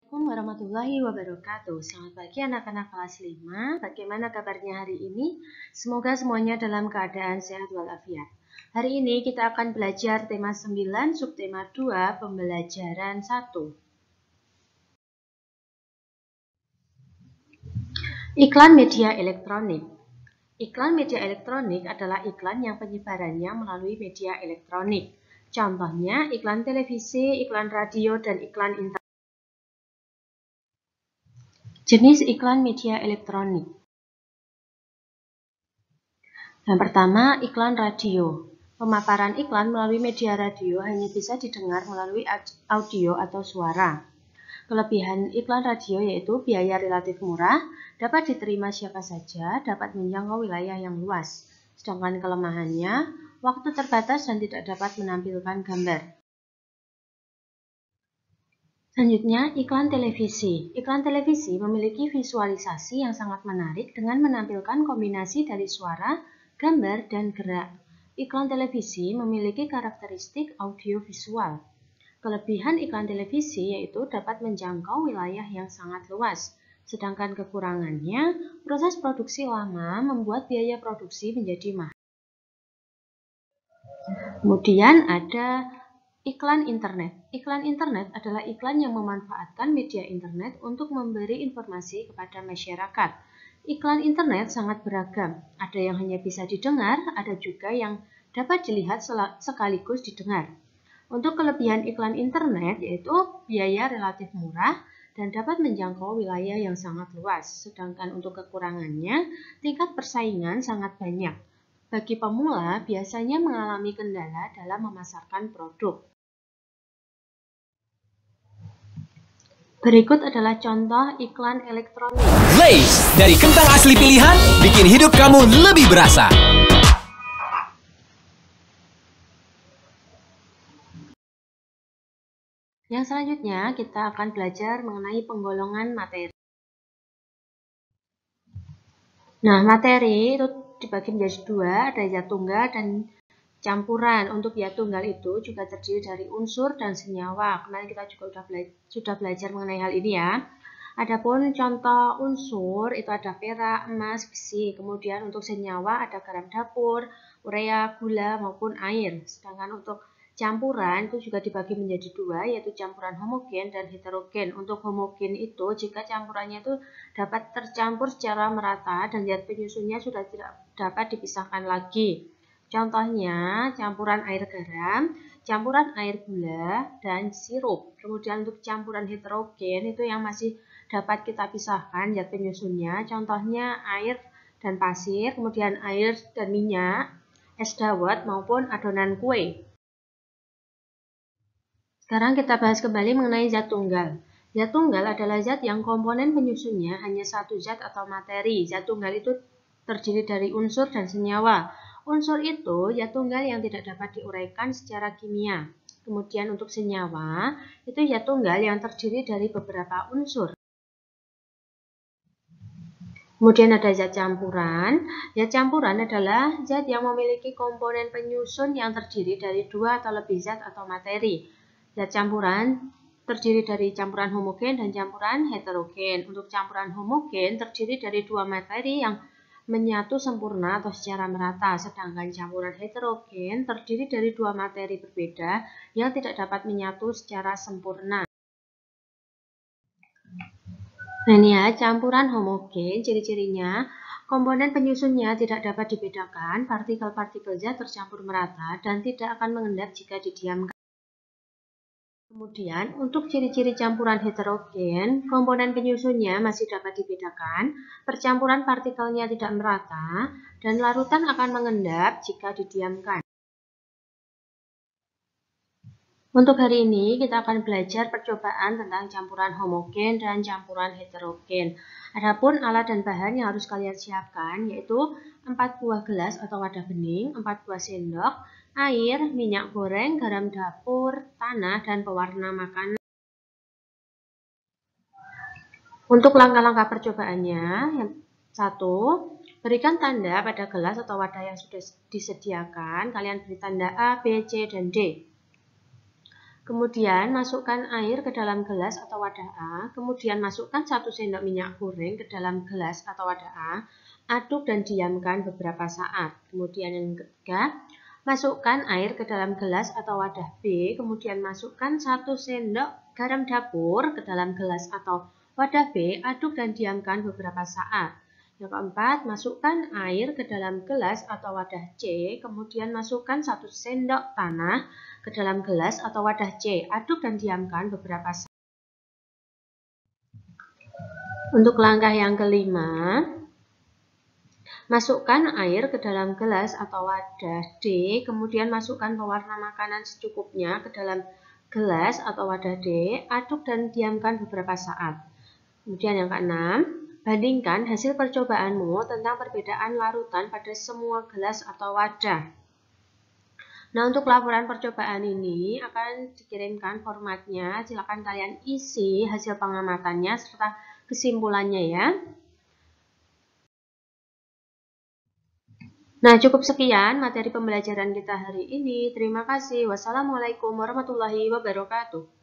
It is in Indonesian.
Assalamualaikum warahmatullahi wabarakatuh. Selamat pagi anak-anak kelas 5. Bagaimana kabarnya hari ini? Semoga semuanya dalam keadaan sehat walafiat. Hari ini kita akan belajar tema 9, subtema 2, pembelajaran 1. Iklan media elektronik. Iklan media elektronik adalah iklan yang penyebarannya melalui media elektronik. Contohnya iklan televisi, iklan radio, dan iklan internet. Jenis iklan media elektronik. Yang pertama, iklan radio. Pemaparan iklan melalui media radio hanya bisa didengar melalui audio atau suara. Kelebihan iklan radio yaitu biaya relatif murah, dapat diterima siapa saja, dapat menjangkau wilayah yang luas. Sedangkan kelemahannya, waktu terbatas dan tidak dapat menampilkan gambar. Selanjutnya, iklan televisi. Iklan televisi memiliki visualisasi yang sangat menarik dengan menampilkan kombinasi dari suara, gambar, dan gerak. Iklan televisi memiliki karakteristik audiovisual. Kelebihan iklan televisi yaitu dapat menjangkau wilayah yang sangat luas. Sedangkan kekurangannya, proses produksi lama membuat biaya produksi menjadi mahal. Kemudian ada iklan internet. Iklan internet adalah iklan yang memanfaatkan media internet untuk memberi informasi kepada masyarakat. Iklan internet sangat beragam. Ada yang hanya bisa didengar, ada juga yang dapat dilihat sekaligus didengar. Untuk kelebihan iklan internet yaitu biaya relatif murah dan dapat menjangkau wilayah yang sangat luas. Sedangkan untuk kekurangannya, tingkat persaingan sangat banyak. Bagi pemula, biasanya mengalami kendala dalam memasarkan produk. Berikut adalah contoh iklan elektronik. Lay's, dari kentang asli pilihan, bikin hidup kamu lebih berasa. Yang selanjutnya, kita akan belajar mengenai penggolongan materi. Nah, materi itu dibagi menjadi dua, ada zat tunggal dan campuran. Untuk zat tunggal itu juga terdiri dari unsur dan senyawa. Kemarin kita juga sudah belajar mengenai hal ini ya. Adapun contoh unsur itu ada perak, emas, besi. Kemudian untuk senyawa ada garam dapur, urea, gula maupun air. Sedangkan untuk campuran itu juga dibagi menjadi dua, yaitu campuran homogen dan heterogen. Untuk homogen itu jika campurannya itu dapat tercampur secara merata dan zat penyusunnya sudah tidak dapat dipisahkan lagi. Contohnya campuran air garam, campuran air gula, dan sirup. Kemudian untuk campuran heterogen itu yang masih dapat kita pisahkan zat penyusunnya. Contohnya air dan pasir, kemudian air dan minyak, es dawet maupun adonan kue. Sekarang kita bahas kembali mengenai zat tunggal. Zat tunggal adalah zat yang komponen penyusunnya hanya satu zat atau materi. Zat tunggal itu terdiri dari unsur dan senyawa. Unsur itu zat tunggal yang tidak dapat diuraikan secara kimia. Kemudian untuk senyawa, itu zat tunggal yang terdiri dari beberapa unsur. Kemudian ada zat campuran. Zat campuran adalah zat yang memiliki komponen penyusun yang terdiri dari dua atau lebih zat atau materi. Zat campuran terdiri dari campuran homogen dan campuran heterogen. Untuk campuran homogen terdiri dari dua materi yang menyatu sempurna atau secara merata, sedangkan campuran heterogen terdiri dari dua materi berbeda yang tidak dapat menyatu secara sempurna. Nah ini ya, campuran homogen, ciri-cirinya, komponen penyusunnya tidak dapat dibedakan, partikel-partikel zat tercampur merata dan tidak akan mengendap jika didiamkan. Kemudian, untuk ciri-ciri campuran heterogen, komponen penyusunnya masih dapat dibedakan, percampuran partikelnya tidak merata, dan larutan akan mengendap jika didiamkan. Untuk hari ini, kita akan belajar percobaan tentang campuran homogen dan campuran heterogen. Adapun alat dan bahan yang harus kalian siapkan, yaitu 4 buah gelas atau wadah bening, 4 buah sendok, air, minyak goreng, garam dapur, tanah, dan pewarna makanan. Untuk langkah-langkah percobaannya, yang satu, berikan tanda pada gelas atau wadah yang sudah disediakan. Kalian beri tanda A, B, C, dan D. Kemudian masukkan air ke dalam gelas atau wadah A, kemudian masukkan 1 sendok minyak goreng ke dalam gelas atau wadah A, aduk dan diamkan beberapa saat. Kemudian yang ketiga, masukkan air ke dalam gelas atau wadah B, kemudian masukkan 1 sendok garam dapur ke dalam gelas atau wadah B, aduk dan diamkan beberapa saat. Yang keempat, masukkan air ke dalam gelas atau wadah C, kemudian masukkan 1 sendok tanah ke dalam gelas atau wadah C, aduk dan diamkan beberapa saat. Untuk langkah yang kelima, masukkan air ke dalam gelas atau wadah D, kemudian masukkan pewarna makanan secukupnya ke dalam gelas atau wadah D, aduk dan diamkan beberapa saat. Kemudian yang keenam, bandingkan hasil percobaanmu tentang perbedaan larutan pada semua gelas atau wadah. Nah, untuk laporan percobaan ini akan dikirimkan formatnya. Silakan kalian isi hasil pengamatannya serta kesimpulannya ya. Nah, cukup sekian materi pembelajaran kita hari ini. Terima kasih. Wassalamualaikum warahmatullahi wabarakatuh.